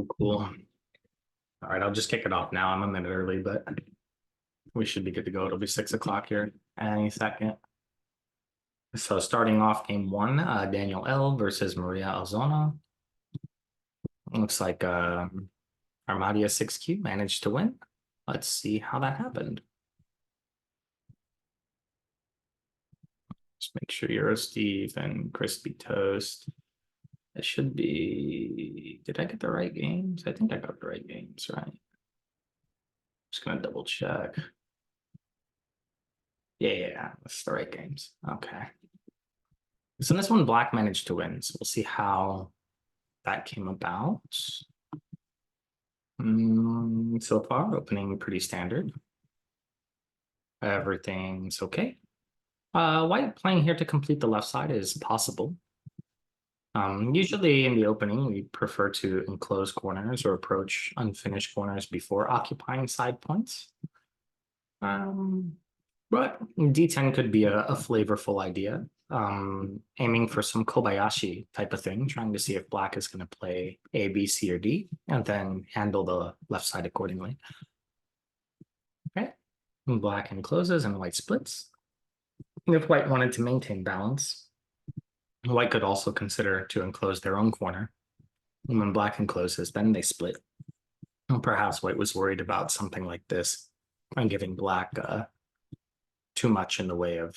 Cool. All right, I'll just kick it off now. I'm a minute early, but we should be good to go. It'll be 6 o'clock here any second. So starting off game one, Daniel L versus Maria Alzona. Looks like Armadia 6Q managed to win. Let's see how that happened. Just make sure you're a Steve and crispy toast. It should be. Did I get the right games? I think I got the right games, right? Just gonna double check. Yeah, that's the right games. Okay. So this one, Black managed to win. So we'll see how that came about. So far, opening pretty standard. Everything's okay. White playing here to complete the left side is possible. Usually in the opening, we prefer to enclose corners or approach unfinished corners before occupying side points. But D10 could be a flavorful idea. Aiming for some Kobayashi type of thing, trying to see if Black is going to play A, B, C, or D, and then handle the left side accordingly. Okay, Black encloses and White splits. If White wanted to maintain balance, White could also consider to enclose their own corner. And when Black encloses, then they split. And perhaps White was worried about something like this and giving Black too much in the way of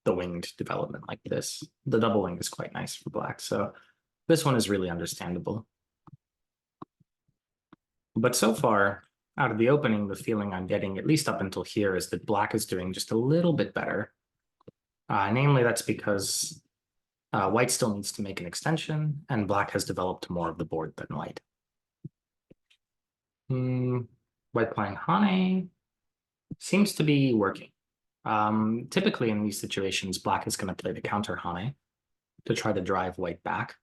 the winged development like this. The double wing is quite nice for Black, so this one is really understandable. But so far, out of the opening, the feeling I'm getting, at least up until here, is that Black is doing just a little bit better. Namely, that's because White still needs to make an extension, and Black has developed more of the board than White. White playing Hane seems to be working. Typically in these situations, Black is going to play the counter Hane to try to drive White back.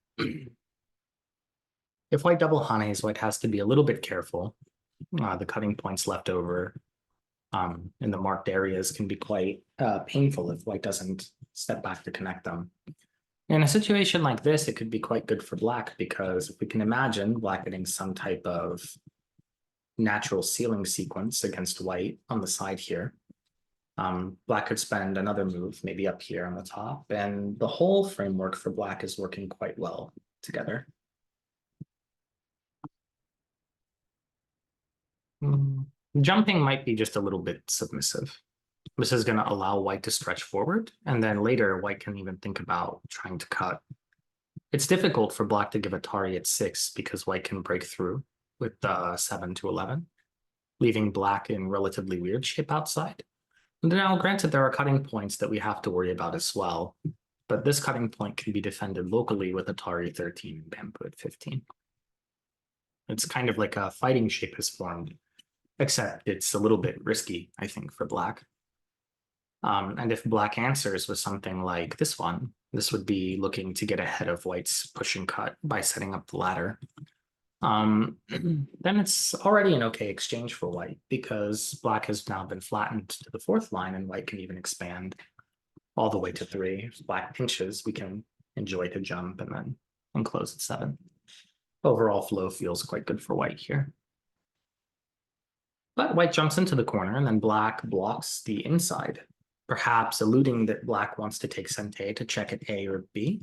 If White double Hanes, White has to be a little bit careful. The cutting points left over in the marked areas can be quite painful if White doesn't step back to connect them. In a situation like this, it could be quite good for Black because if we can imagine Black getting some type of natural ceiling sequence against White on the side here, Black could spend another move, maybe up here on the top, and the whole framework for Black is working quite well together. Jumping might be just a little bit submissive. This is going to allow White to stretch forward, and then later White can even think about trying to cut. It's difficult for Black to give Atari at 6 because White can break through with 7 to 11, leaving Black in relatively weird shape outside. Now, granted, there are cutting points that we have to worry about as well, but this cutting point can be defended locally with Atari 13 and Bamboo at 15. It's kind of like a fighting shape has formed, except it's a little bit risky, I think, for Black. And if Black answers with something like this one, this would be looking to get ahead of White's push and cut by setting up the ladder. Then it's already an okay exchange for White because Black has now been flattened to the 4th line and White can even expand all the way to 3. If Black pinches, we can enjoy to jump and then enclose at 7. Overall flow feels quite good for White here. But White jumps into the corner and then Black blocks the inside, perhaps alluding that Black wants to take Sente to check at A or B.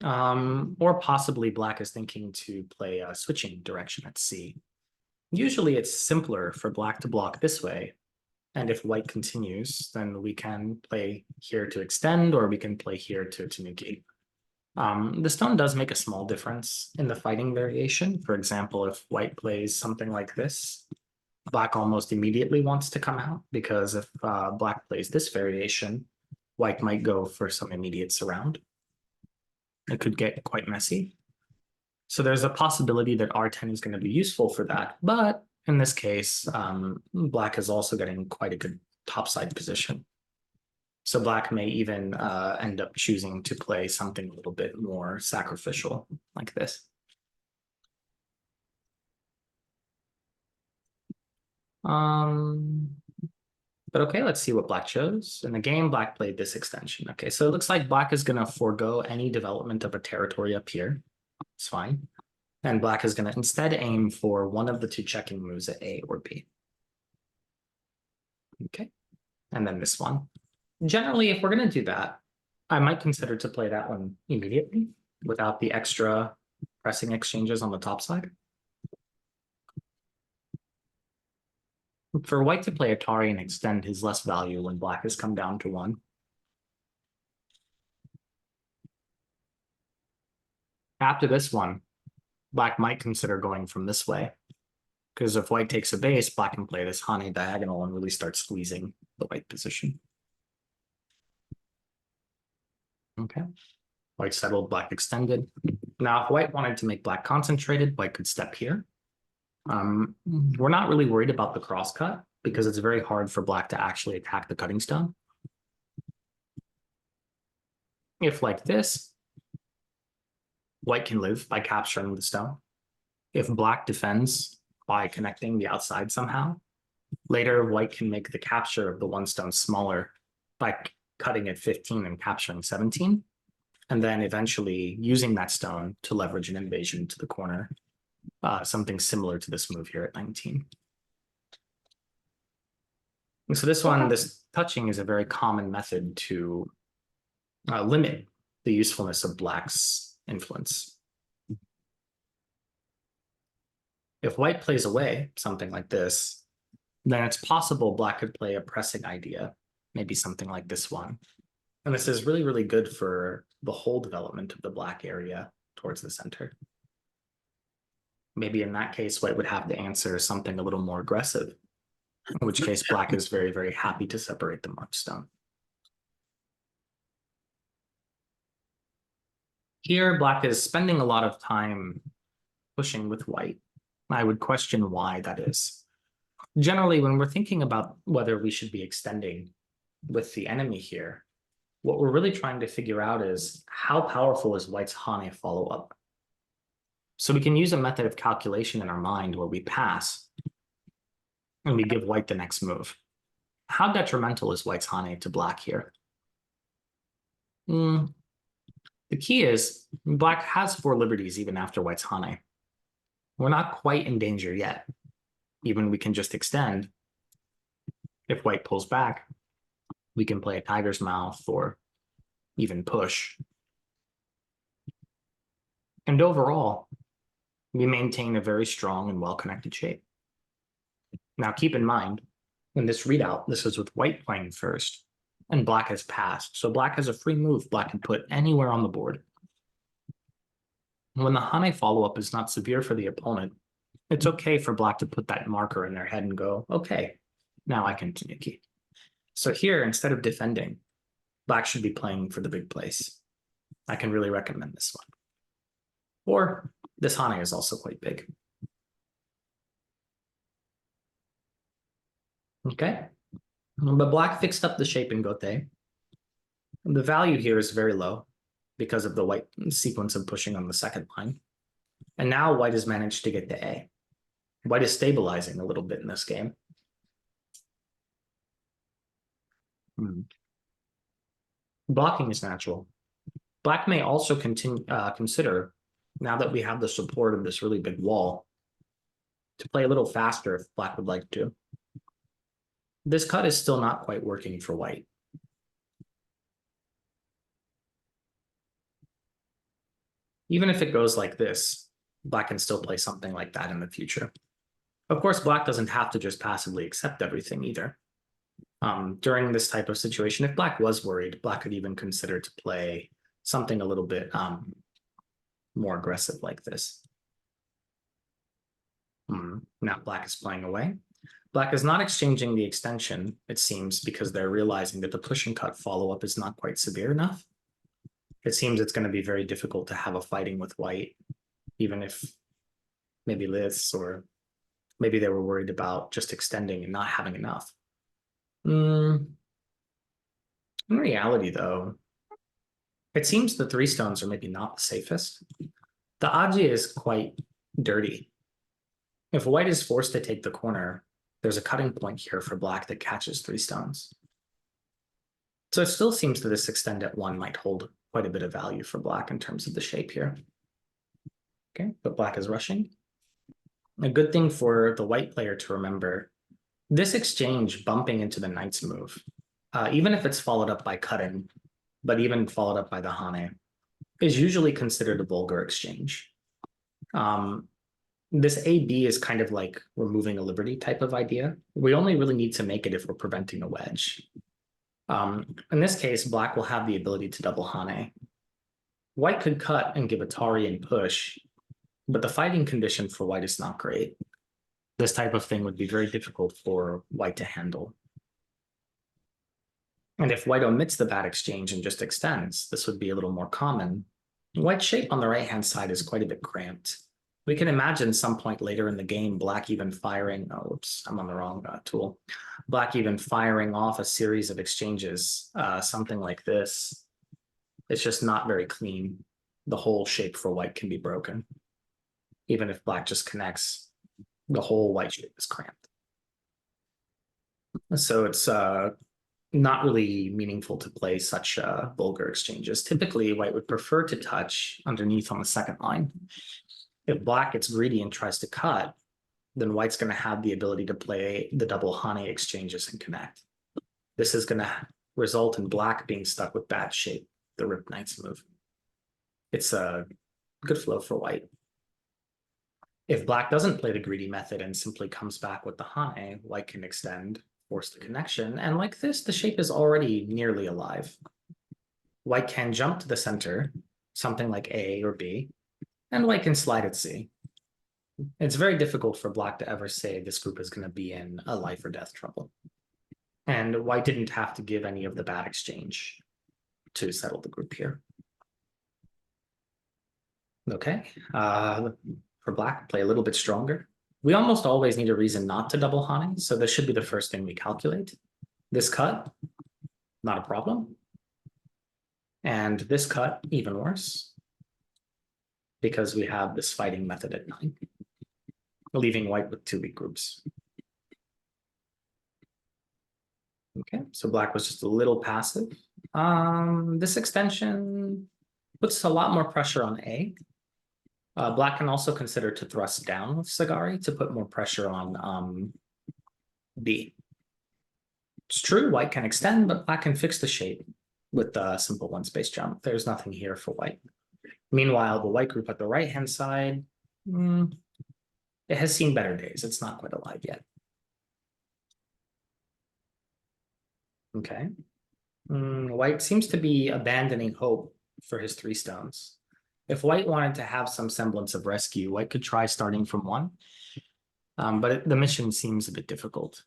Or possibly Black is thinking to play a switching direction at C. Usually it's simpler for Black to block this way, and if White continues, then we can play here to extend, or we can play here to negate. The stone does make a small difference in the fighting variation. For example, if White plays something like this, Black almost immediately wants to come out, because if Black plays this variation, White might go for some immediate surround. It could get quite messy. So there's a possibility that R10 is going to be useful for that. But in this case, Black is also getting quite a good topside position. So Black may even end up choosing to play something a little bit more sacrificial like this. But okay, let's see what Black chose. In the game, Black played this extension. Okay, so it looks like Black is going to forego any development of a territory up here. It's fine. And black is going to instead aim for one of the two checking moves at A or B. Okay, and then this one. Generally, if we're going to do that, I might consider to play that one immediately without the extra pressing exchanges on the top side. For white to play Atari and extend his less value when black has come down to 1. After this one, black might consider going from this way, because if white takes a base, black can play this Hane diagonal and really start squeezing the white position. Okay, white settled, black extended. Now, if white wanted to make black concentrated, white could step here. We're not really worried about the crosscut because it's very hard for black to actually attack the cutting stone. If like this, white can live by capturing the stone. If black defends by connecting the outside somehow, later white can make the capture of the one stone smaller by cutting at 15 and capturing 17, and then eventually using that stone to leverage an invasion to the corner. Something similar to this move here at 19. And so this one, this touching is a very common method to limit the usefulness of black's influence. If white plays away, something like this, then it's possible black could play a pressing idea, maybe something like this one. And this is really, really good for the whole development of the black area towards the center. Maybe in that case, white would have to answer something a little more aggressive, in which case black is very, very happy to separate the marked stone. Here, black is spending a lot of time pushing with white. I would question why that is. Generally, when we're thinking about whether we should be extending with the enemy here, what we're really trying to figure out is how powerful is white's Hane follow-up. So we can use a method of calculation in our mind where we pass and we give white the next move. How detrimental is white's Hane to black here? The key is black has 4 liberties even after white's Hane. We're not quite in danger yet. Even we can just extend. If white pulls back, we can play a tiger's mouth or even push. And overall, we maintain a very strong and well-connected shape. Now keep in mind, in this readout, this is with white playing first, and black has passed. So black has a free move black can put anywhere on the board. When the Hane follow-up is not severe for the opponent, it's okay for black to put that marker in their head and go, okay, now I can Tanuki. So here, instead of defending, black should be playing for the big place. I can really recommend this one. Or this Hane is also quite big. Okay, but black fixed up the shape in Gote. The value here is very low because of the white sequence of pushing on the second line. And now white has managed to get to A. White is stabilizing a little bit in this game. Blocking is natural. Black may also consider, now that we have the support of this really big wall, to play a little faster if black would like to. This cut is still not quite working for white. Even if it goes like this, black can still play something like that in the future. Of course, black doesn't have to just passively accept everything either. During this type of situation, if black was worried, black could even consider to play something a little bit more aggressive like this. Now black is playing away. Black is not exchanging the extension, it seems, because they're realizing that the push and cut follow-up is not quite severe enough. It seems it's going to be very difficult to have a fighting with white, even if maybe this, or maybe they were worried about just extending and not having enough. In reality, though, it seems the 3 stones are maybe not the safest. The Aji is quite dirty. If white is forced to take the corner, there's a cutting point here for black that catches 3 stones. So it still seems that this extend at 1 might hold quite a bit of value for black in terms of the shape here. Okay, but black is rushing. A good thing for the white player to remember, this exchange bumping into the knight's move, even if it's followed up by cutting, but even followed up by the hane, is usually considered a vulgar exchange. This AB is kind of like removing a liberty type of idea. We only really need to make it if we're preventing a wedge. In this case, black will have the ability to double hane. White could cut and give a tari and push, but the fighting condition for white is not great. This type of thing would be very difficult for white to handle. And if white omits the bad exchange and just extends, this would be a little more common. White's shape on the right-hand side is quite a bit cramped. We can imagine some point later in the game, black even firing, oh, whoops, I'm on the wrong tool. Black even firing off a series of exchanges, something like this. It's just not very clean. The whole shape for white can be broken. Even if black just connects, the whole white shape is cramped. So it's not really meaningful to play such vulgar exchanges. Typically, white would prefer to touch underneath on the second line. If black gets greedy and tries to cut, then white's going to have the ability to play the double hane exchanges and connect. This is going to result in black being stuck with bad shape, the rip knight's move. It's a good flow for white. If black doesn't play the greedy method and simply comes back with the hane, white can extend, force the connection, and like this, the shape is already nearly alive. White can jump to the center, something like A or B, and white can slide at C. It's very difficult for black to ever say this group is going to be in a life or death trouble. And white didn't have to give any of the bad exchange to settle the group here. Okay, for black, play a little bit stronger. We almost always need a reason not to double hane, so this should be the first thing we calculate. This cut, not a problem. And this cut, even worse, because we have this fighting method at 9, leaving white with 2 weak groups. Okay, so black was just a little passive. This extension puts a lot more pressure on A. Black can also consider to thrust down with Sagari to put more pressure on B. It's true, white can extend, but black can fix the shape with the simple one space jump. There's nothing here for white. Meanwhile, the white group at the right-hand side, it has seen better days. It's not quite alive yet. Okay. White seems to be abandoning hope for his 3 stones. If white wanted to have some semblance of rescue, white could try starting from 1. But the mission seems a bit difficult.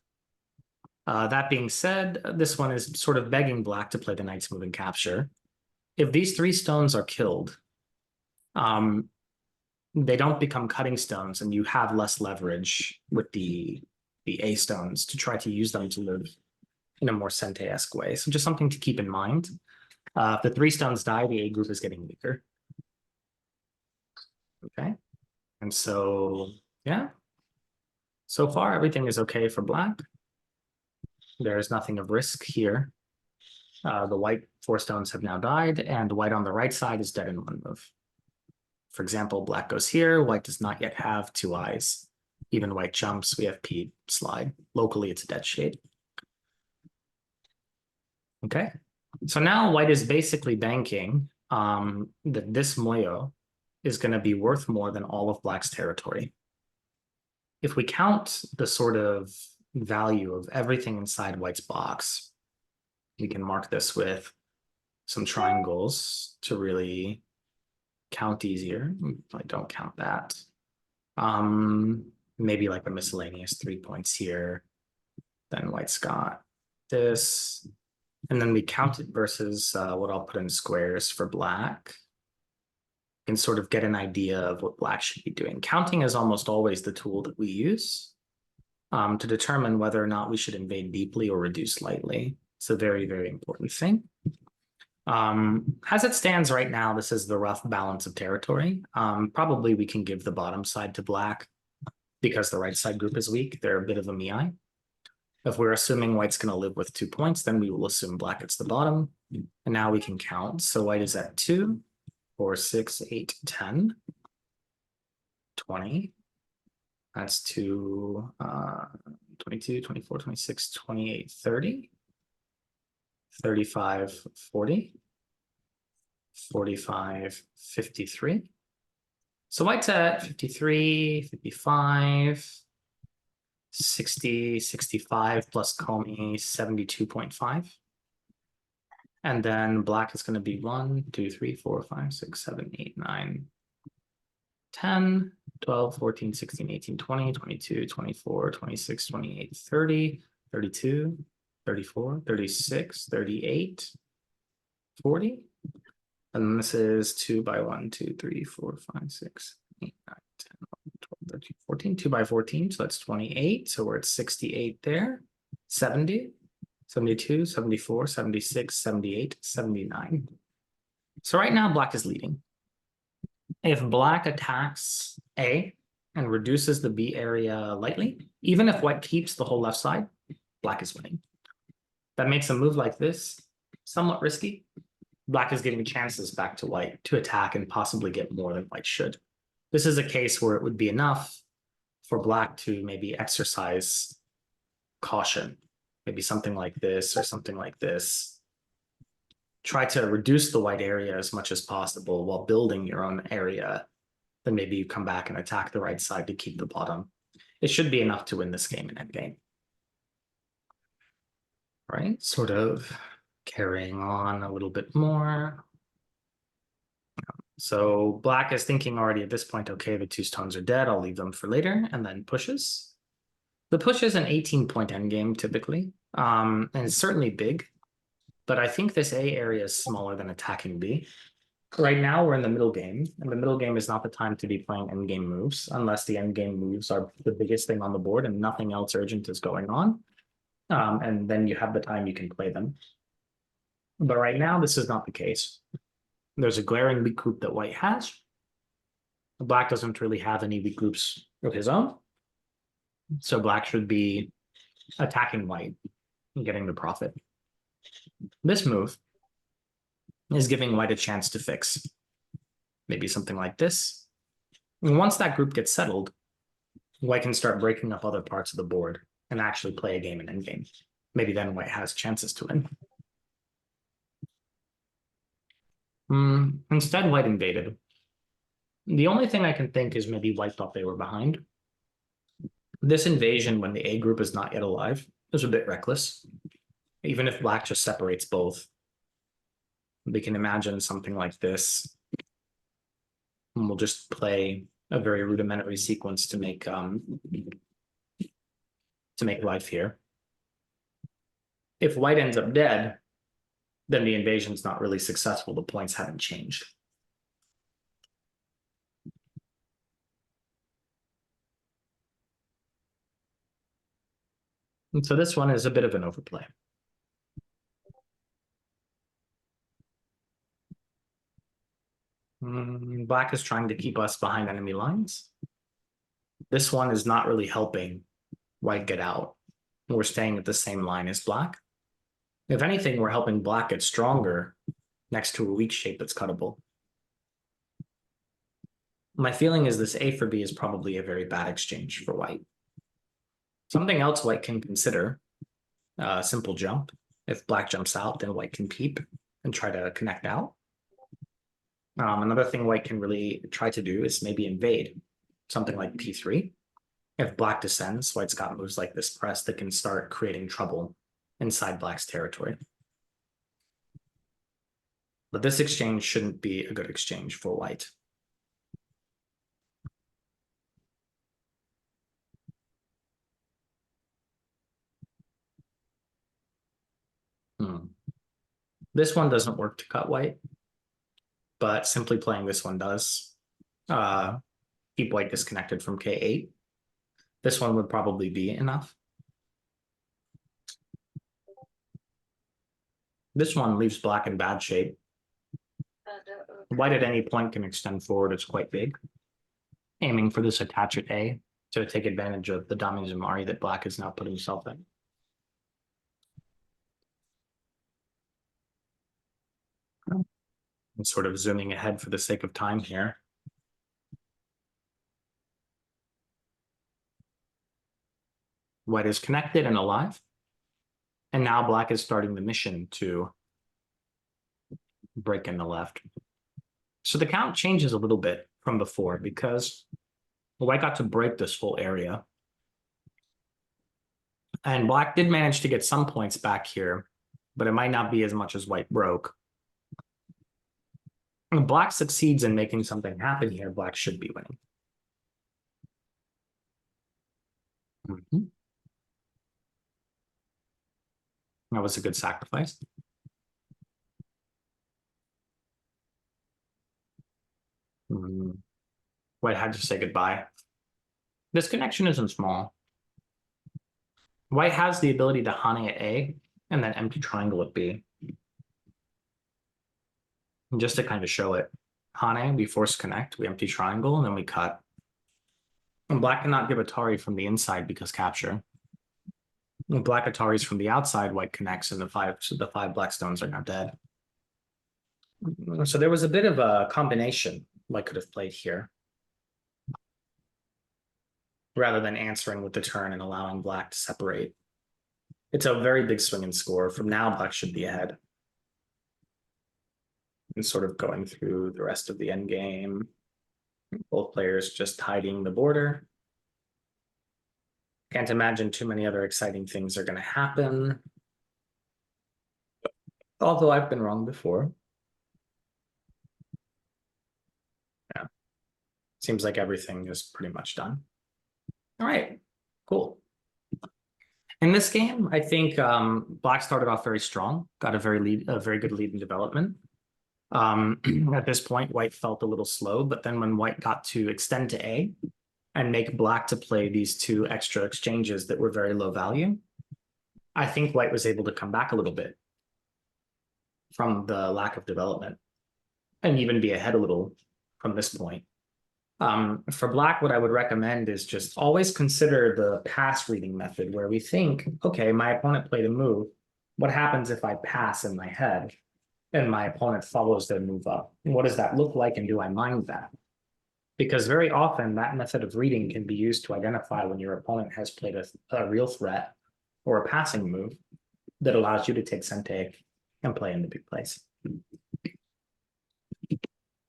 That being said, this one is sort of begging black to play the knight's move and capture. If these 3 stones are killed, they don't become cutting stones, and you have less leverage with the A stones to try to use them to live in a more Sente-esque way. So just something to keep in mind. If the 3 stones die, the A group is getting weaker. Okay, and so, yeah. So far, everything is okay for black. There is nothing of risk here. The white 4 stones have now died, and white on the right side is dead in 1 move. For example, black goes here, white does not yet have 2 eyes. Even white jumps, we have P slide. Locally, it's a dead shape. Okay, so now white is basically banking that this moyo is going to be worth more than all of black's territory. If we count the sort of value of everything inside white's box, we can mark this with some triangles to really count easier. I don't count that. Maybe like a miscellaneous 3 points here. Then white's got this. And then we count it versus what I'll put in squares for black. And sort of get an idea of what black should be doing. Counting is almost always the tool that we use to determine whether or not we should invade deeply or reduce lightly. It's a very, very important thing. As it stands right now, this is the rough balance of territory. Probably we can give the bottom side to black because the right side group is weak. They're a bit of a miai. If we're assuming white's going to live with 2 points, then we will assume black gets the bottom. And now we can count. So white is at 2, 4, 6, 8, 10. 20. That's to 22, 24, 26, 28, 30, 35, 40, 45, 53. So white's at 53, 55, 60, 65 plus Comey, 72.5. And then black is going to be 1, 2, 3, 4, 5, 6, 7, 8, 9, 10, 12, 14, 16, 18, 20, 22, 24, 26, 28, 30, 32, 34, 36, 38, 40. And this is 2 by 1, 2, 3, 4, 5, 6, 8, 9, 10, 11, 12, 13, 14, 2 by 14. So that's 28. So we're at 68 there, 70, 72, 74, 76, 78, 79. So right now, black is leading. If black attacks A and reduces the B area lightly, even if white keeps the whole left side, black is winning. That makes a move like this somewhat risky. Black is giving chances back to white to attack and possibly get more than white should. This is a case where it would be enough for black to maybe exercise caution, maybe something like this or something like this. Try to reduce the white area as much as possible while building your own area. Then maybe you come back and attack the right side to keep the bottom. It should be enough to win this game in endgame. Right, sort of carrying on a little bit more. So black is thinking already at this point, okay, the two stones are dead, I'll leave them for later, and then pushes. The push is an 18-point endgame typically, and it's certainly big, but I think this A area is smaller than attacking B. Right now we're in the middle game, and the middle game is not the time to be playing endgame moves, unless the endgame moves are the biggest thing on the board and nothing else urgent is going on. And then you have the time you can play them. But right now, this is not the case. There's a glaring weak group that white has. Black doesn't really have any weak groups of his own. So black should be attacking white and getting the profit. This move is giving white a chance to fix. Maybe something like this. And once that group gets settled, white can start breaking up other parts of the board and actually play a game in endgame. Maybe then white has chances to win. Instead, white invaded. The only thing I can think is maybe white thought they were behind. This invasion, when the A group is not yet alive, is a bit reckless. Even if black just separates both, we can imagine something like this. And we'll just play a very rudimentary sequence to make life here. If white ends up dead, then the invasion's not really successful. The points haven't changed. And so this one is a bit of an overplay. Black is trying to keep us behind enemy lines. This one is not really helping white get out. We're staying at the same line as black. If anything, we're helping black get stronger next to a weak shape that's cuttable. My feeling is this A for B is probably a very bad exchange for white. Something else white can consider, a simple jump. If black jumps out, then white can peep and try to connect out. Another thing white can really try to do is maybe invade, something like P3. If black descends, white's got moves like this press that can start creating trouble inside black's territory. But this exchange shouldn't be a good exchange for white. This one doesn't work to cut white, but simply playing this one does keep white disconnected from K8. This one would probably be enough. This one leaves black in bad shape. White at any point can extend forward. It's quite big. Aiming for this attach at A to take advantage of the Dami Zumari that black is now putting himself in. And sort of zooming ahead for the sake of time here. White is connected and alive. And now black is starting the mission to break in the left. So the count changes a little bit from before because white got to break this whole area. And black did manage to get some points back here, but it might not be as much as white broke. If black succeeds in making something happen here, black should be winning. That was a good sacrifice. White had to say goodbye. This connection isn't small. White has the ability to Hane at A and then empty triangle at B. And just to kind of show it, Hane, we force connect, we empty triangle, and then we cut. And black cannot give Atari from the inside because capture. When black Atari's from the outside, white connects, and the five black stones are now dead. So there was a bit of a combination white could have played here, rather than answering with the turn and allowing black to separate. It's a very big swing and score. From now, black should be ahead. And sort of going through the rest of the end game. Both players just hiding the border. Can't imagine too many other exciting things are going to happen. Although I've been wrong before. Yeah. Seems like everything is pretty much done. All right, cool. In this game, I think black started off very strong, got a very good lead in development. At this point, white felt a little slow, but then when white got to extend to A and make black to play these two extra exchanges that were very low value, I think white was able to come back a little bit from the lack of development and even be ahead a little from this point. For black, what I would recommend is just always consider the pass reading method where we think, okay, my opponent played a move. What happens if I pass in my head and my opponent follows their move up? What does that look like, and do I mind that? Because very often that method of reading can be used to identify when your opponent has played a real threat or a passing move that allows you to take Sente and play in the big place.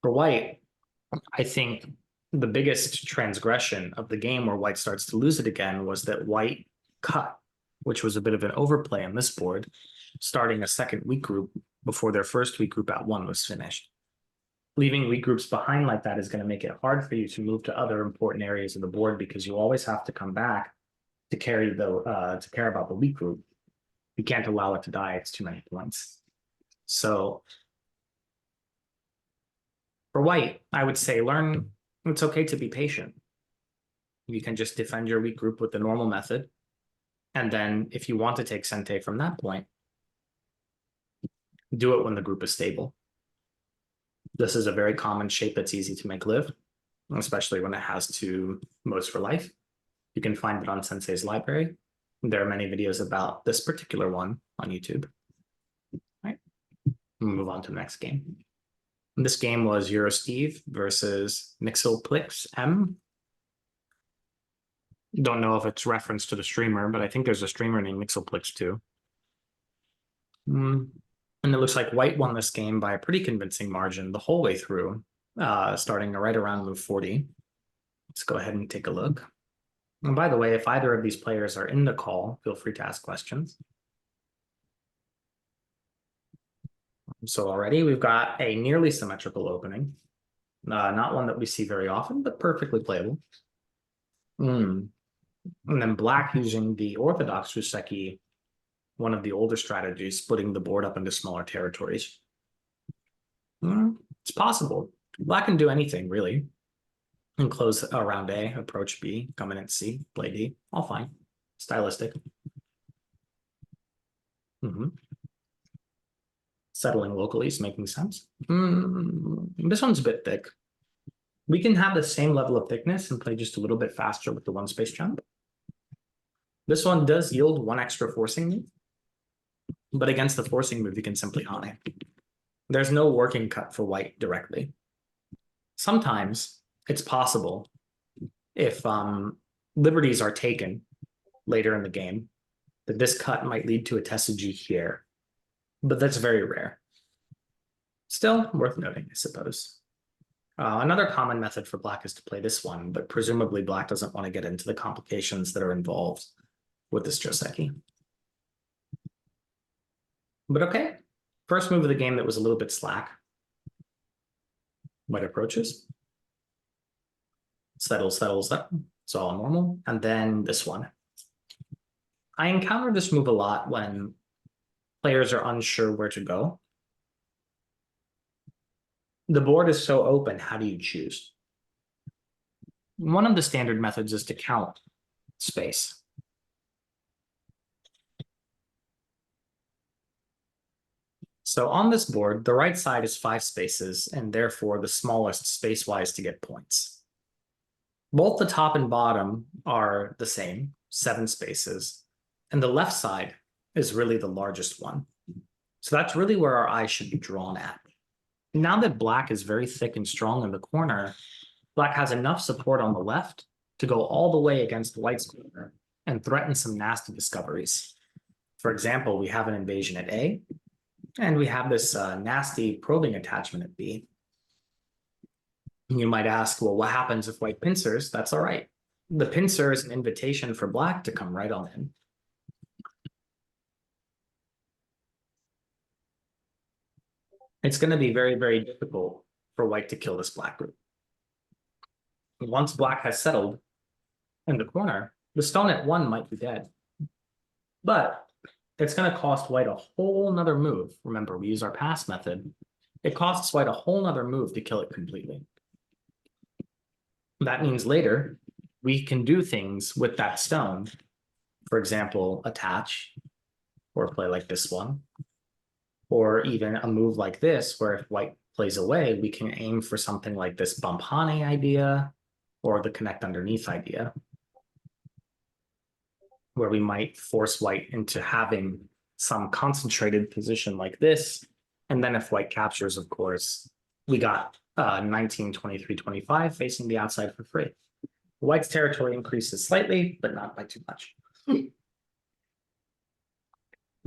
For white, I think the biggest transgression of the game where white starts to lose it again was that white cut, which was a bit of an overplay on this board, starting a second weak group before their first weak group at 1 was finished. Leaving weak groups behind like that is going to make it hard for you to move to other important areas of the board because you always have to come back to care about the weak group. You can't allow it to die. It's too many points. So for white, I would say learn it's okay to be patient. You can just defend your weak group with the normal method. And then if you want to take Sente from that point, do it when the group is stable. This is a very common shape that's easy to make live, especially when it has two modes for life. You can find it on Sensei's library. There are many videos about this particular one on YouTube. All right, we'll move on to the next game. This game was EuroSteve versus Mixelplix M. Don't know if it's reference to the streamer, but I think there's a streamer named Mixelplix too. And it looks like white won this game by a pretty convincing margin the whole way through, starting right around move 40. Let's go ahead and take a look. And by the way, if either of these players are in the call, feel free to ask questions. So already we've got a nearly symmetrical opening. Not one that we see very often, but perfectly playable. And then black using the orthodox Fuseki, one of the older strategies, splitting the board up into smaller territories. It's possible. Black can do anything, really. And close around A, approach B, come in at C, play D, all fine. Stylistic. Settling locally is making sense. This one's a bit thick. We can have the same level of thickness and play just a little bit faster with the one space jump. This one does yield one extra forcing move, but against the forcing move, you can simply Hane. There's no working cut for white directly. Sometimes it's possible if liberties are taken later in the game that this cut might lead to a tesuji here, but that's very rare. Still worth noting, I suppose. Another common method for black is to play this one, but presumably black doesn't want to get into the complications that are involved with this joseki. But okay, first move of the game that was a little bit slack. White approaches. Settles. It's all normal. And then this one. I encounter this move a lot when players are unsure where to go. The board is so open, how do you choose? One of the standard methods is to count space. So on this board, the right side is 5 spaces, and therefore the smallest space-wise to get points. Both the top and bottom are the same, 7 spaces, and the left side is really the largest one. So that's really where our eye should be drawn at. Now that black is very thick and strong in the corner, black has enough support on the left to go all the way against white's corner and threaten some nasty discoveries. For example, we have an invasion at A, and we have this nasty probing attachment at B. You might ask, well, what happens if white pincers? That's all right. The pincer is an invitation for black to come right on in. It's going to be very, very difficult for white to kill this black group. Once black has settled in the corner, the stone at 1 might be dead. But it's going to cost white a whole nother move. Remember, we use our pass method. It costs white a whole nother move to kill it completely. That means later we can do things with that stone. For example, attach or play like this one. Or even a move like this, where if white plays away, we can aim for something like this bump hane idea or the connect underneath idea, where we might force white into having some concentrated position like this. And then if white captures, of course, we got 19, 23, 25 facing the outside for free. White's territory increases slightly, but not by too much.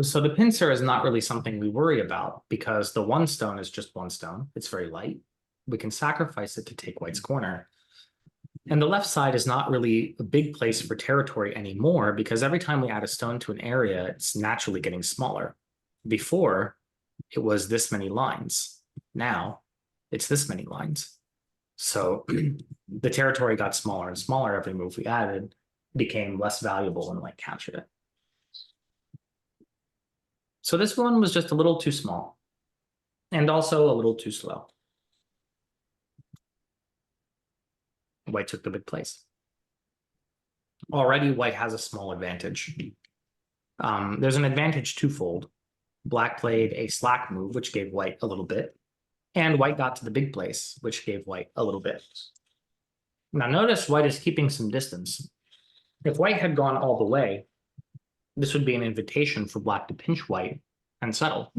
So the pincer is not really something we worry about because the 1 stone is just 1 stone. It's very light. We can sacrifice it to take white's corner. And the left side is not really a big place for territory anymore because every time we add a stone to an area, it's naturally getting smaller. Before, it was this many lines. Now, it's this many lines. So the territory got smaller and smaller every move we added, became less valuable when white captured it. So this one was just a little too small and also a little too slow. White took the big place. Already white has a small advantage. There's an advantage twofold. Black played a slack move, which gave white a little bit, and white got to the big place, which gave white a little bit. Now notice white is keeping some distance. If white had gone all the way, this would be an invitation for black to pinch white and settle.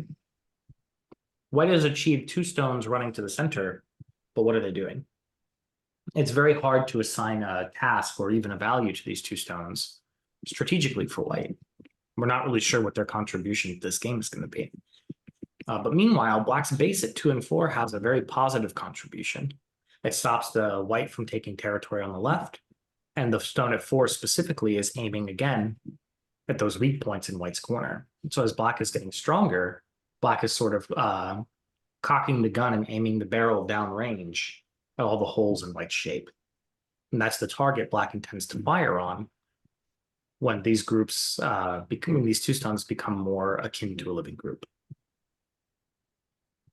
White has achieved 2 stones running to the center, but what are they doing? It's very hard to assign a task or even a value to these 2 stones strategically for white. We're not really sure what their contribution to this game is going to be. But meanwhile, black's base at 2 and 4 has a very positive contribution. It stops the white from taking territory on the left, and the stone at 4 specifically is aiming again at those weak points in white's corner. So as black is getting stronger, black is sort of cocking the gun and aiming the barrel downrange at all the holes in white's shape. And that's the target black intends to fire on when these groups, these 2 stones become more akin to a living group.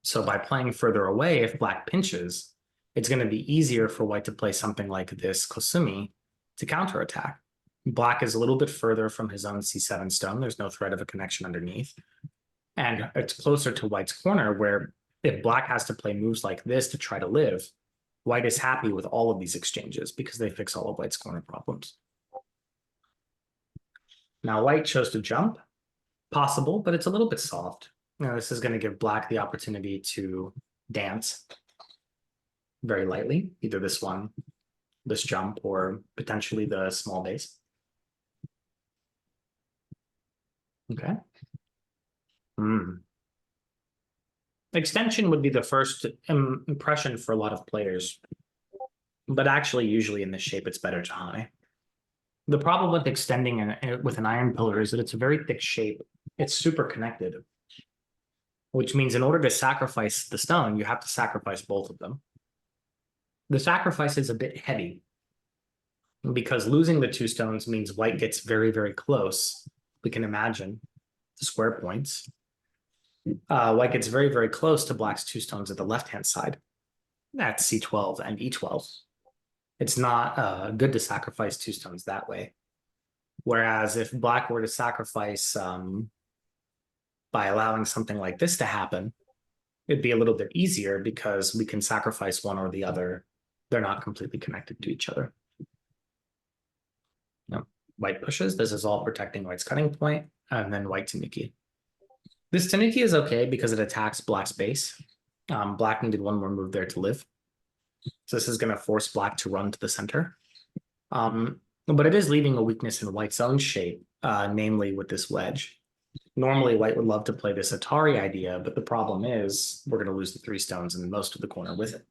So by playing further away, if black pinches, it's going to be easier for white to play something like this kosumi to counterattack. Black is a little bit further from his own C7 stone. There's no threat of a connection underneath. And it's closer to white's corner, where if black has to play moves like this to try to live, white is happy with all of these exchanges because they fix all of white's corner problems. Now white chose to jump. Possible, but it's a little bit soft. Now this is going to give black the opportunity to dance very lightly, either this one, this jump, or potentially the small base. Okay. Extension would be the first impression for a lot of players, but actually, usually in this shape, it's better to high. The problem with extending with an iron pillar is that it's a very thick shape. It's super connected, which means in order to sacrifice the stone, you have to sacrifice both of them. The sacrifice is a bit heavy because losing the two stones means white gets very, very close. We can imagine the square points. White gets very, very close to black's two stones at the left-hand side. That's C12 and E12. It's not good to sacrifice two stones that way. Whereas if black were to sacrifice by allowing something like this to happen, it'd be a little bit easier because we can sacrifice one or the other. They're not completely connected to each other. No. White pushes. This is all protecting white's cutting point, and then white tanuki. This tanuki is okay because it attacks black's base. Black needed one more move there to live. So this is going to force black to run to the center. But it is leaving a weakness in white's own shape, namely with this wedge. Normally, white would love to play this Atari idea, but the problem is we're going to lose the three stones and most of the corner with it.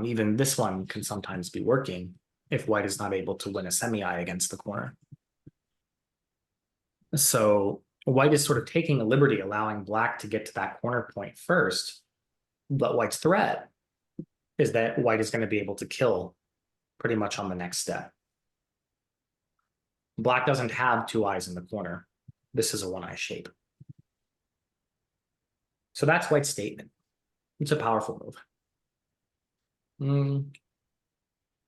Even this one can sometimes be working if white is not able to win a semi-eye against the corner. So white is sort of taking a liberty, allowing black to get to that corner point first, but white's threat is that white is going to be able to kill pretty much on the next step. Black doesn't have two eyes in the corner. This is a one-eye shape. So that's white's statement. It's a powerful move.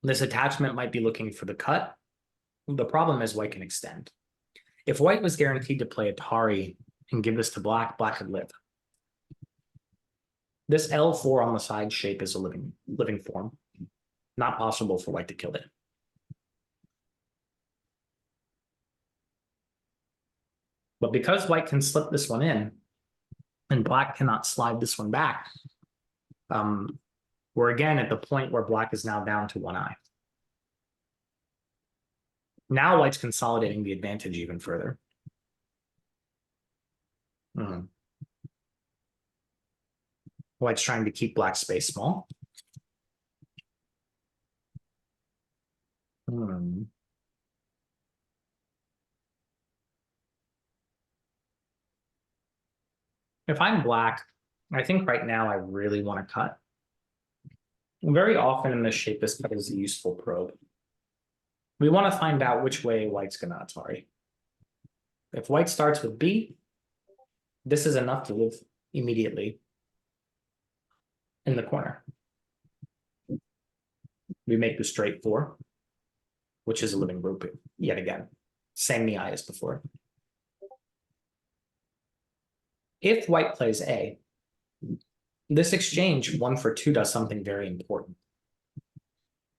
This attachment might be looking for the cut. The problem is white can extend. If white was guaranteed to play Atari and give this to black, black could live. This L4 on the side shape is a living form. Not possible for white to kill it. But because white can slip this one in, and black cannot slide this one back, we're again at the point where black is now down to one eye. Now white's consolidating the advantage even further. White's trying to keep black's space small. If I'm black, I think right now I really want to cut. Very often in this shape, this cut is a useful probe. We want to find out which way white's going to Atari. If white starts with B, this is enough to live immediately in the corner. We make the straight 4, which is a living group yet again. Same mi as before. If white plays A, this exchange 1 for 2 does something very important.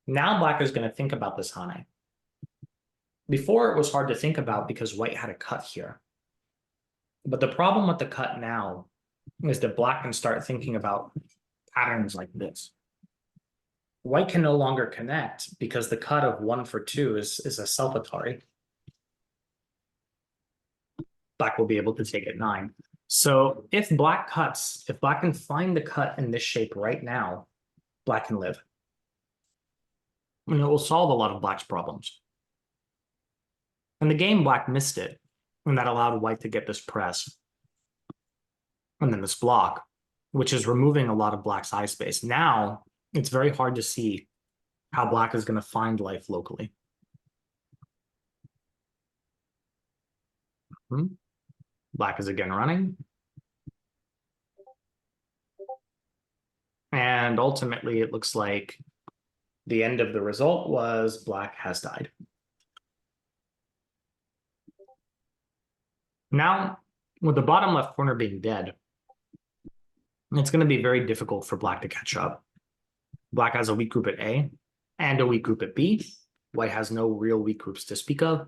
Now black is going to think about this hane. Before it was hard to think about because white had a cut here. But the problem with the cut now is that black can start thinking about patterns like this. White can no longer connect because the cut of 1 for 2 is a self-Atari. Black will be able to take it 9. So if black cuts, if black can find the cut in this shape right now, black can live. And it will solve a lot of black's problems. In the game, black missed it, and that allowed white to get this press. And then this block, which is removing a lot of black's eye space. Now, it's very hard to see how black is going to find life locally. Black is again running. And ultimately, it looks like the end of the result was black has died. Now, with the bottom left corner being dead, it's going to be very difficult for black to catch up. Black has a weak group at A and a weak group at B. White has no real weak groups to speak of.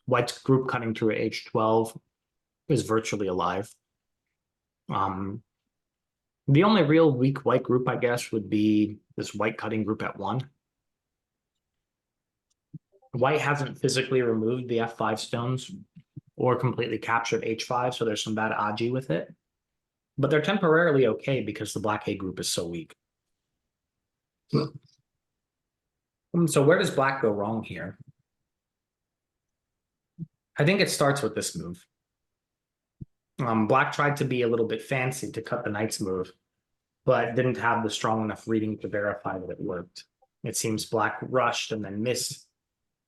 White's group cutting through at H12 is virtually alive. The only real weak white group, I guess, would be this white cutting group at 1. White hasn't physically removed the f5 stones or completely captured h5, so there's some bad agi with it. But they're temporarily okay because the black A group is so weak. So where does black go wrong here? I think it starts with this move. Black tried to be a little bit fancy to cut the knight's move, but didn't have the strong enough reading to verify that it worked. It seems black rushed and then missed.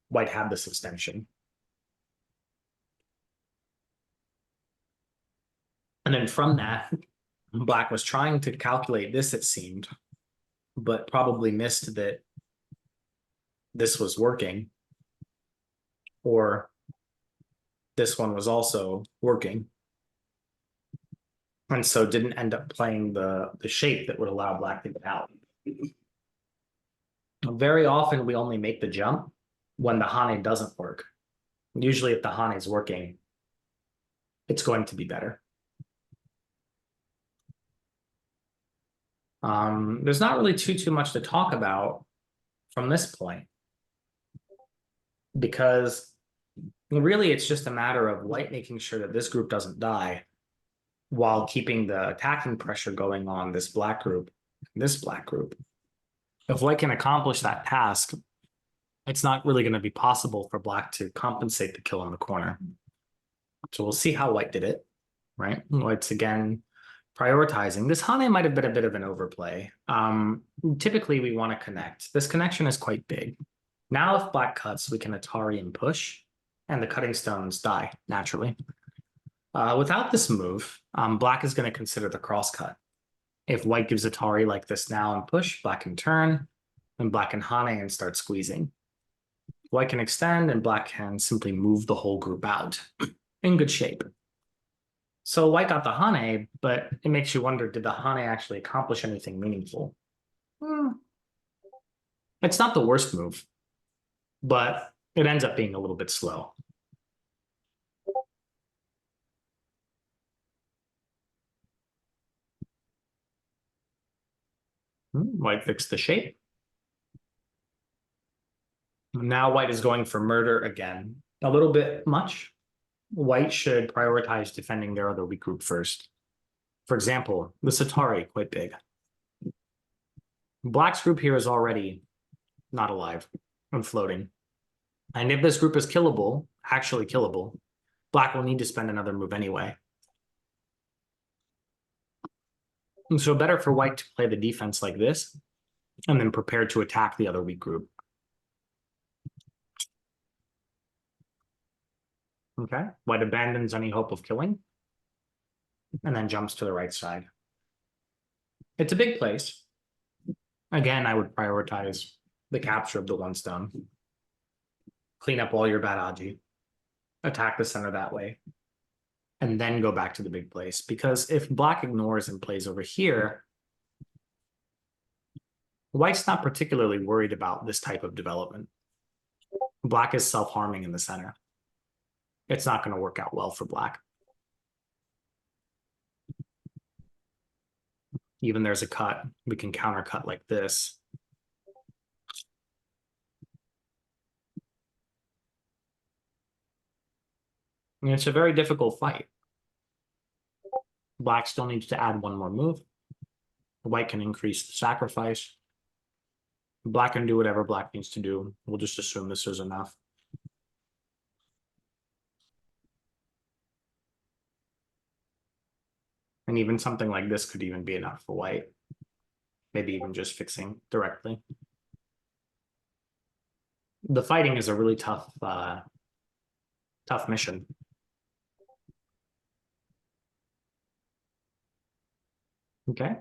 White had this extension. And then from that, black was trying to calculate this, it seemed, but probably missed that this was working, or this one was also working. And so didn't end up playing the shape that would allow black to get out. Very often we only make the jump when the Hane doesn't work. Usually if the Hane is working, it's going to be better. There's not really too much to talk about from this point, because really it's just a matter of white making sure that this group doesn't die while keeping the attacking pressure going on this black group, this black group. If white can accomplish that task, it's not really going to be possible for black to compensate the kill in the corner. So we'll see how white did it, right? White's again prioritizing. This Hane might have been a bit of an overplay. Typically, we want to connect. This connection is quite big. Now, if black cuts, we can Atari and push, and the cutting stones die naturally. Without this move, black is going to consider the cross cut. If white gives Atari like this now and push, black can turn, and black can Hane and start squeezing. White can extend, and black can simply move the whole group out in good shape. So white got the Hane, but it makes you wonder, did the Hane actually accomplish anything meaningful? It's not the worst move, but it ends up being a little bit slow. White fixed the shape. Now white is going for murder again. A little bit much. White should prioritize defending their other weak group first. For example, the Atari, quite big. Black's group here is already not alive and floating. And if this group is killable, actually killable, black will need to spend another move anyway. And so better for white to play the defense like this and then prepare to attack the other weak group. Okay, white abandons any hope of killing and then jumps to the right side. It's a big place. Again, I would prioritize the capture of the one stone. Clean up all your bad agi. Attack the center that way. And then go back to the big place. Because if black ignores and plays over here, white's not particularly worried about this type of development. Black is self-harming in the center. It's not going to work out well for black. Even there's a cut, we can counter cut like this. And it's a very difficult fight. Black still needs to add one more move. White can increase the sacrifice. Black can do whatever black needs to do. We'll just assume this is enough. And even something like this could even be enough for white. Maybe even just fixing directly. The fighting is a really tough mission. Okay.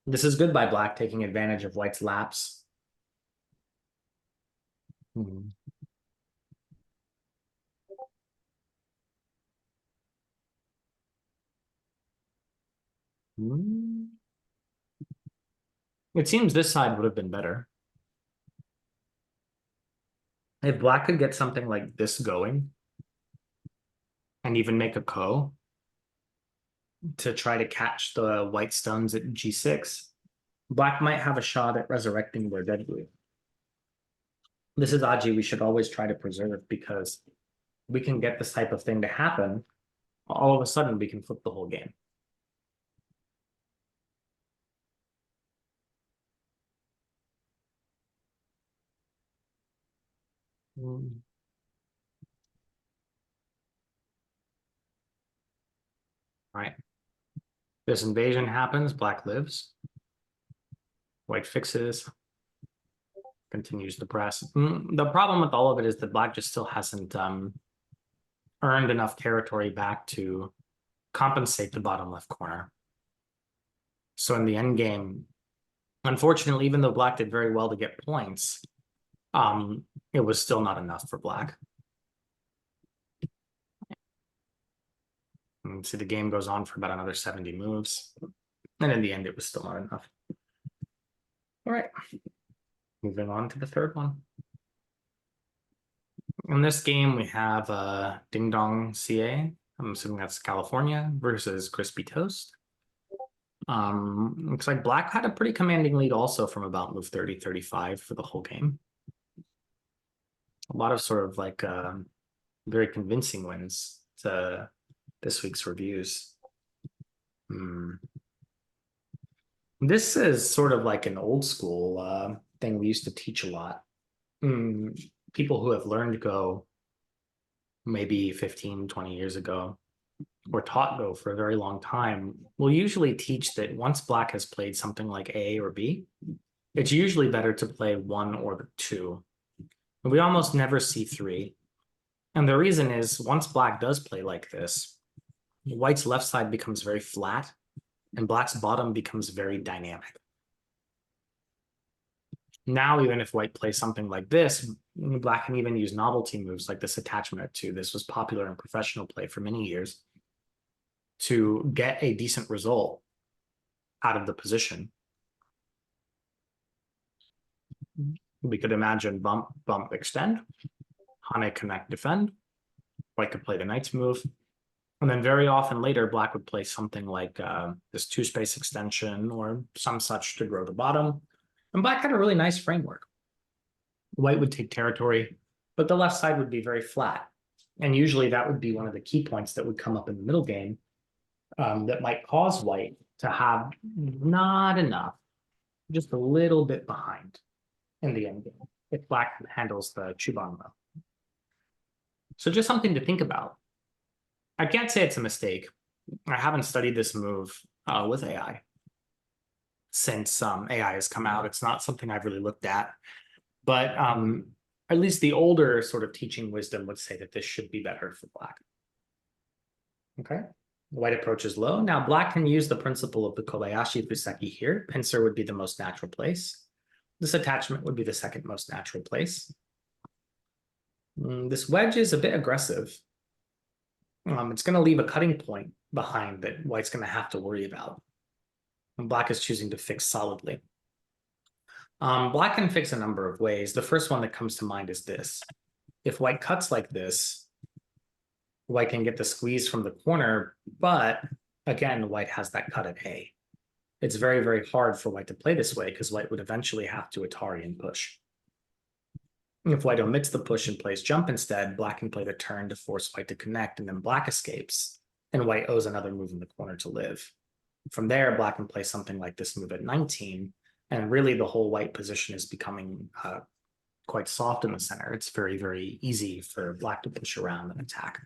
This is good by black, taking advantage of white's lapse. It seems this side would have been better. If black could get something like this going and even make a ko to try to catch the white stones at g6, black might have a shot at resurrecting their dead group. This is Aji we should always try to preserve because we can get this type of thing to happen. All of a sudden, we can flip the whole game. Right. This invasion happens, black lives. White fixes, continues to press. The problem with all of it is that black just still hasn't earned enough territory back to compensate the bottom left corner. So in the end game, unfortunately, even though black did very well to get points, it was still not enough for black. And see, the game goes on for about another 70 moves. And in the end, it was still not enough. All right. Moving on to the third one. In this game, we have Ding Dong CA. I'm assuming that's California versus Crispy Toast. Looks like black had a pretty commanding lead also from about move 30, 35 for the whole game. A lot of sort of like very convincing wins to this week's reviews. This is sort of like an old school thing we used to teach a lot. People who have learned Go maybe 15, 20 years ago or taught Go for a very long time will usually teach that once black has played something like A or B, it's usually better to play 1 or 2. And we almost never see 3. And the reason is once black does play like this, white's left side becomes very flat and black's bottom becomes very dynamic. Now, even if white plays something like this, black can even use novelty moves like this attachment at 2. This was popular in professional play for many years to get a decent result out of the position. We could imagine bump, bump, extend, Hane connect, defend. White could play the knight's move. And then very often later, black would play something like this 2-space extension or some such to grow the bottom. And black had a really nice framework. White would take territory, but the left side would be very flat. And usually that would be one of the key points that would come up in the middle game that might cause white to have not enough, just a little bit behind in the end game if black handles the Chuban well. So just something to think about. I can't say it's a mistake. I haven't studied this move with AI since AI has come out. It's not something I've really looked at, but at least the older sort of teaching wisdom would say that this should be better for black. Okay, white approaches low. Now black can use the principle of the Kobayashi Fuseki here. Pincer would be the most natural place. This attachment would be the second most natural place. This wedge is a bit aggressive. It's going to leave a cutting point behind that white's going to have to worry about. And black is choosing to fix solidly. Black can fix a number of ways. The first one that comes to mind is this. If white cuts like this, white can get the squeeze from the corner, but again, white has that cut at A. It's very, very hard for white to play this way because white would eventually have to Atari and push. If white omits the push and plays jump instead, black can play the turn to force white to connect, and then black escapes, and white owes another move in the corner to live. From there, black can play something like this move at 19, and really the whole white position is becoming quite soft in the center. It's very, very easy for black to push around and attack.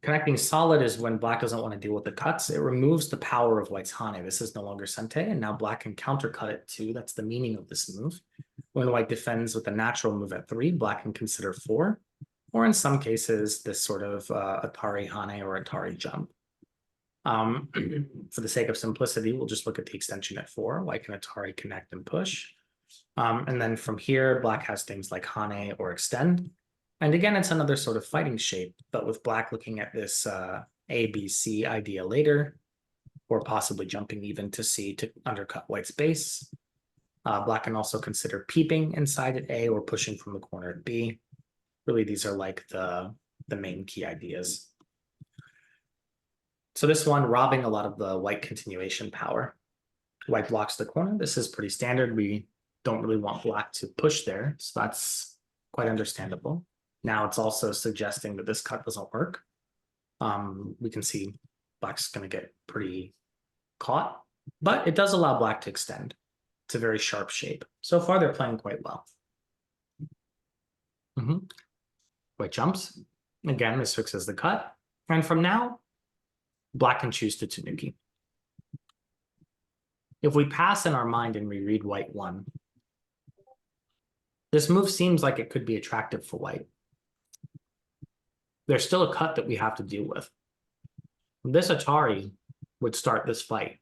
Connecting solid is when black doesn't want to deal with the cuts. It removes the power of white's Hane. This is no longer Sente, and now black can countercut it too. That's the meaning of this move. When white defends with a natural move at 3, black can consider 4, or in some cases, this sort of Atari Hane or Atari jump. For the sake of simplicity, we'll just look at the extension at 4. White can Atari connect and push. And then from here, black has things like Hane or extend. And again, it's another sort of fighting shape, but with black looking at this A, B, C idea later, or possibly jumping even to C to undercut white's base. Black can also consider peeping inside at A or pushing from the corner at B. Really, these are like the main key ideas. So this one, robbing a lot of the white continuation power. White blocks the corner. This is pretty standard. We don't really want black to push there, so that's quite understandable. Now it's also suggesting that this cut doesn't work. We can see black's going to get pretty caught, but it does allow black to extend. It's a very sharp shape. So far, they're playing quite well. White jumps. Again, this fixes the cut. And from now, black can choose to tanuki. If we pass in our mind and we read white 1, this move seems like it could be attractive for white. There's still a cut that we have to deal with. This Atari would start this fight.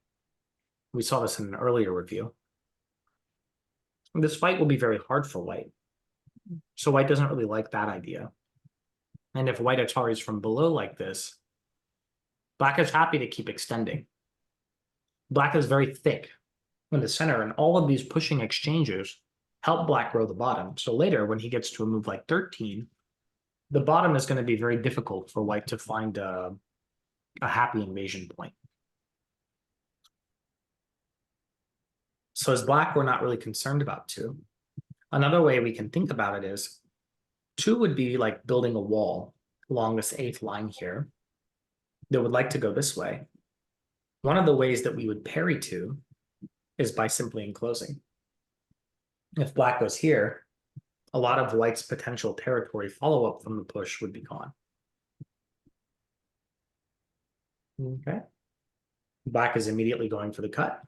We saw this in an earlier review. This fight will be very hard for white. So white doesn't really like that idea. And if white Ataris from below like this, black is happy to keep extending. Black is very thick in the center, and all of these pushing exchanges help black grow the bottom. So later, when he gets to a move like 13, the bottom is going to be very difficult for white to find a happy invasion point. So as black, we're not really concerned about 2. Another way we can think about it is 2 would be like building a wall along this 8th line here that would like to go this way. One of the ways that we would parry 2 is by simply enclosing. If black goes here, a lot of white's potential territory follow-up from the push would be gone. Okay. Black is immediately going for the cut.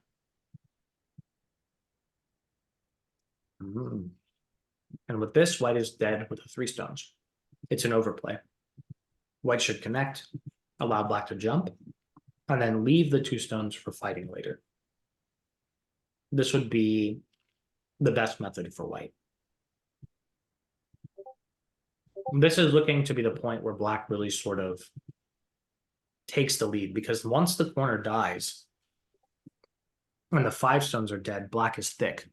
And with this, white is dead with the 3 stones. It's an overplay. White should connect, allow black to jump, and then leave the 2 stones for fighting later. This would be the best method for white. This is looking to be the point where black really sort of takes the lead, because once the corner dies, when the 5 stones are dead, black is thick.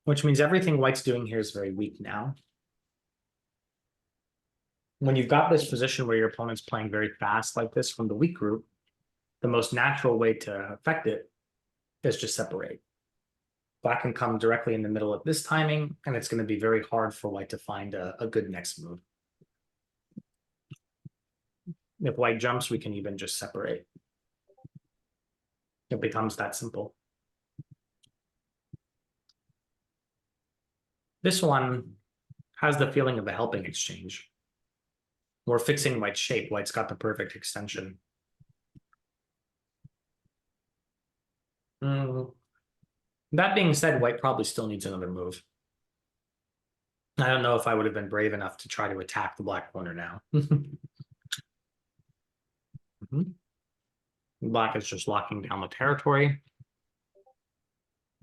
Which means everything white's doing here is very weak now. When you've got this position where your opponent's playing very fast like this from the weak group, the most natural way to affect it is just separate. Black can come directly in the middle at this timing, and it's going to be very hard for white to find a good next move. If white jumps, we can even just separate. It becomes that simple. This one has the feeling of a helping exchange. We're fixing white's shape. White's got the perfect extension. That being said, white probably still needs another move. I don't know if I would have been brave enough to try to attack the black corner now. Black is just locking down the territory.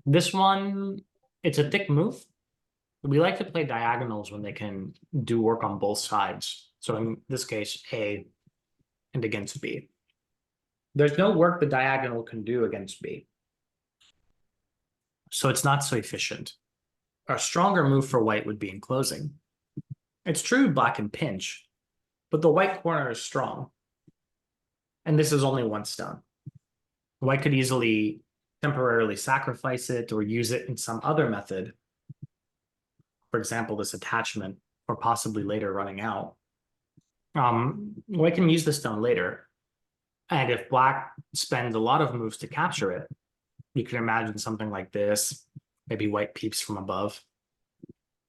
This one, it's a thick move. We like to play diagonals when they can do work on both sides. So in this case, A and against B. There's no work the diagonal can do against B. So it's not so efficient. A stronger move for white would be enclosing. It's true black can pinch, but the white corner is strong. And this is only 1 stone. White could easily temporarily sacrifice it or use it in some other method. For example, this attachment, or possibly later running out. White can use the stone later. And if black spends a lot of moves to capture it, you can imagine something like this. Maybe white peeps from above.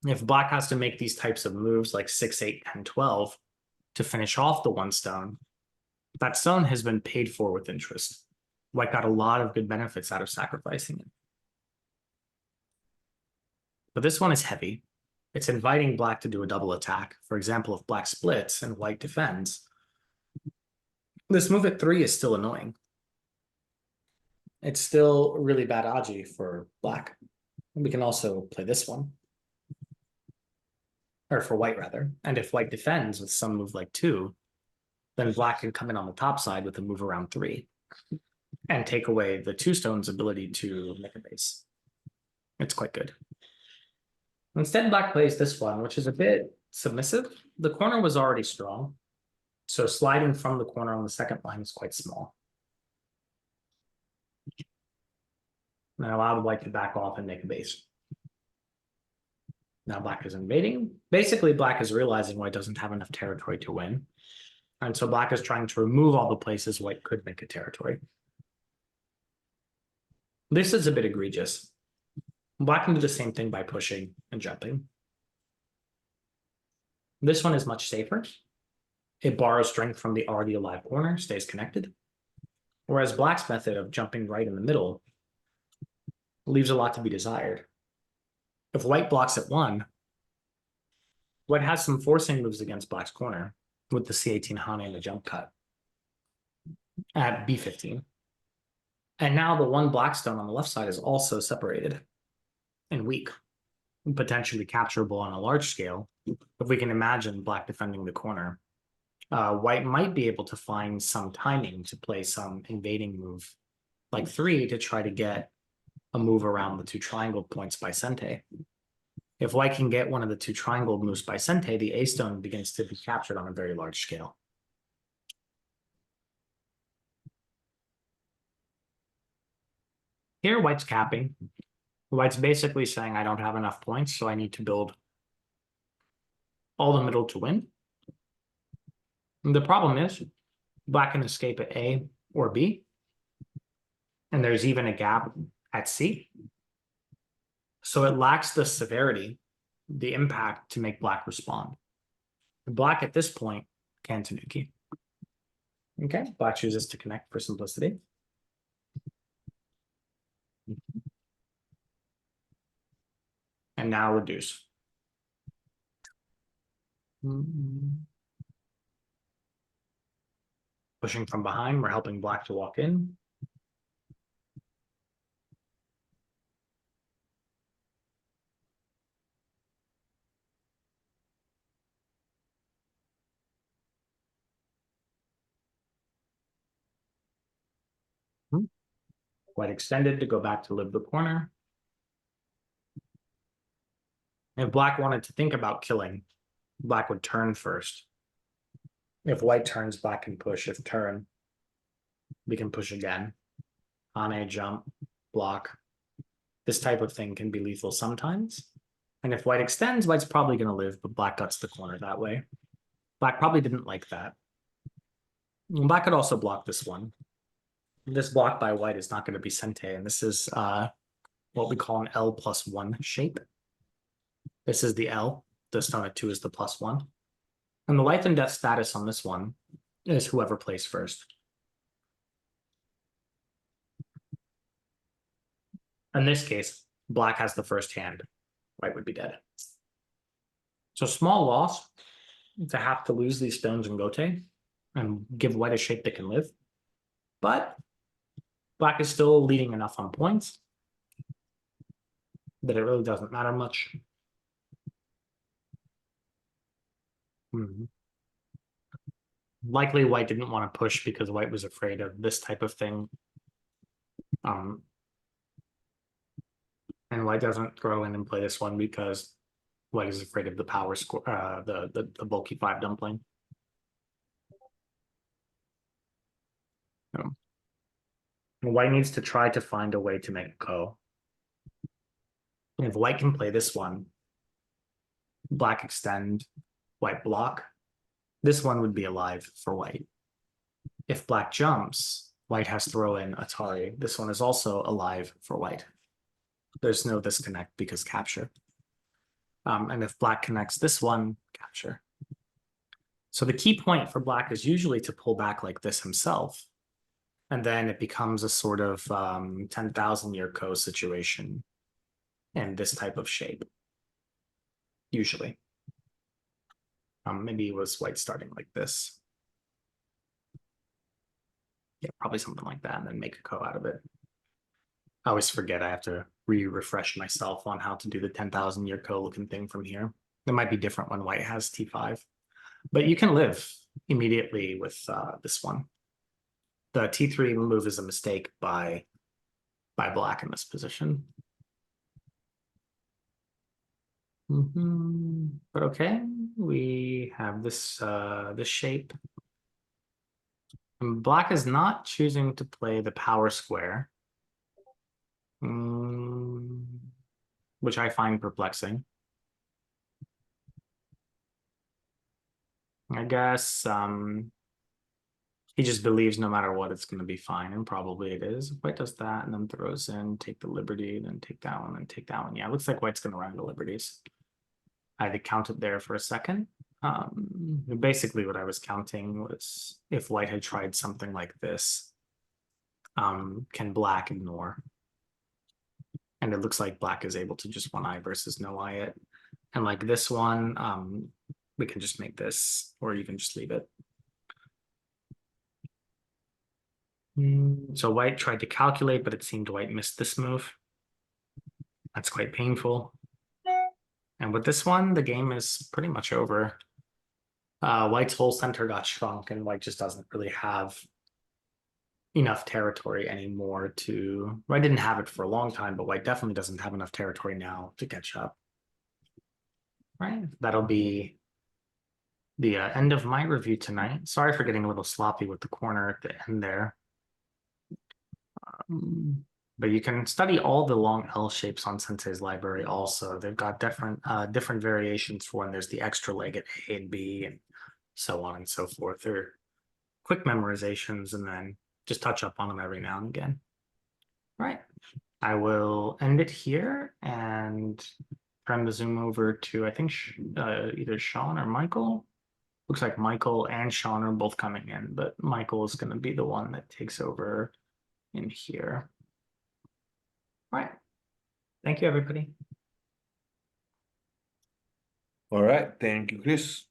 If black has to make these types of moves like 6, 8, 10, 12 to finish off the 1 stone, that stone has been paid for with interest. White got a lot of good benefits out of sacrificing it. But this one is heavy. It's inviting black to do a double attack. For example, if black splits and white defends, this move at 3 is still annoying. It's still really bad agi for black. We can also play this one. Or for white, rather. And if white defends with some move like 2, then black can come in on the top side with a move around 3 and take away the 2 stones' ability to make a base. It's quite good. Instead, black plays this one, which is a bit submissive. The corner was already strong, so sliding from the corner on the second line is quite small. and allowed white to back off and make a base. Now black is invading. Basically, black is realizing white doesn't have enough territory to win. And so black is trying to remove all the places white could make a territory. This is a bit egregious. Black can do the same thing by pushing and jumping. This one is much safer. It borrows strength from the already alive corner, stays connected. Whereas black's method of jumping right in the middle leaves a lot to be desired. If white blocks at 1, white has some forcing moves against black's corner with the C18 Hane and the jump cut at B15. And now the one black stone on the left side is also separated and weak, potentially capturable on a large scale. If we can imagine black defending the corner, white might be able to find some timing to play some invading move, like 3, to try to get a move around the 2 triangle points by Sente. If white can get one of the 2 triangle moves by Sente, the A stone begins to be captured on a very large scale. Here, white's capping. White's basically saying, I don't have enough points, so I need to build all the middle to win. And the problem is, black can escape at A or B, and there's even a gap at C. So it lacks the severity, the impact to make black respond. Black at this point can Tanuki. Okay, black chooses to connect for simplicity. And now reduce. Pushing from behind, we're helping black to walk in. White extended to go back to live the corner. If black wanted to think about killing, black would turn first. If white turns, black can push. If turn, we can push again. Hane, jump, block. This type of thing can be lethal sometimes. And if white extends, white's probably going to live, but black guts the corner that way. Black probably didn't like that. Black could also block this one. This block by white is not going to be Sente, and this is what we call an L+1 shape. This is the L. The stone at 2 is the +1. And the life and death status on this one is whoever plays first. In this case, black has the first hand. White would be dead. So small loss to have to lose these stones in Gote and give white a shape that can live. But black is still leading enough on points that it really doesn't matter much. Likely white didn't want to push because white was afraid of this type of thing. And white doesn't throw in and play this one because white is afraid of the power score, the bulky 5 dumpling. White needs to try to find a way to make a ko. And if white can play this one, black extend, white block, this one would be alive for white. If black jumps, white has throw in Atari. This one is also alive for white. There's no disconnect because capture. And if black connects this one, capture. So the key point for black is usually to pull back like this himself. And then it becomes a sort of 10,000 year ko situation in this type of shape, usually. Maybe it was white starting like this. Yeah, probably something like that, and then make a ko out of it. I always forget I have to refresh myself on how to do the 10,000 year ko looking thing from here. It might be different when white has T5, but you can live immediately with this one. The T3 move is a mistake by black in this position. But okay, we have this this shape. And black is not choosing to play the power square. which I find perplexing. I guess he just believes no matter what, it's going to be fine, and probably it is. White does that and then throws in, take the liberty, then take that one, and take that one. Yeah, it looks like white's going to run the liberties. I had to count it there for a second. Basically, what I was counting was if white had tried something like this, can black ignore? And it looks like black is able to just one eye versus no eye it. And like this one, we can just make this or even just leave it. So white tried to calculate, but it seemed white missed this move. That's quite painful. And with this one, the game is pretty much over. White's whole center got shrunk, and white just doesn't really have enough territory anymore to. White didn't have it for a long time, but white definitely doesn't have enough territory now to catch up. Right? That'll be the end of my review tonight. Sorry for getting a little sloppy with the corner at the end there. But you can study all the long L shapes on Sensei's library also. They've got different variations for when there's the extra leg at A and B and so on and so forth. They're quick memorizations and then just touch up on them every now and again. All right. I will end it here and turn the Zoom over to, I think, either Sean or Michael. Looks like Michael and Sean are both coming in, but Michael is going to be the one that takes over in here. All right. Thank you, everybody. All right. Thank you, Chris.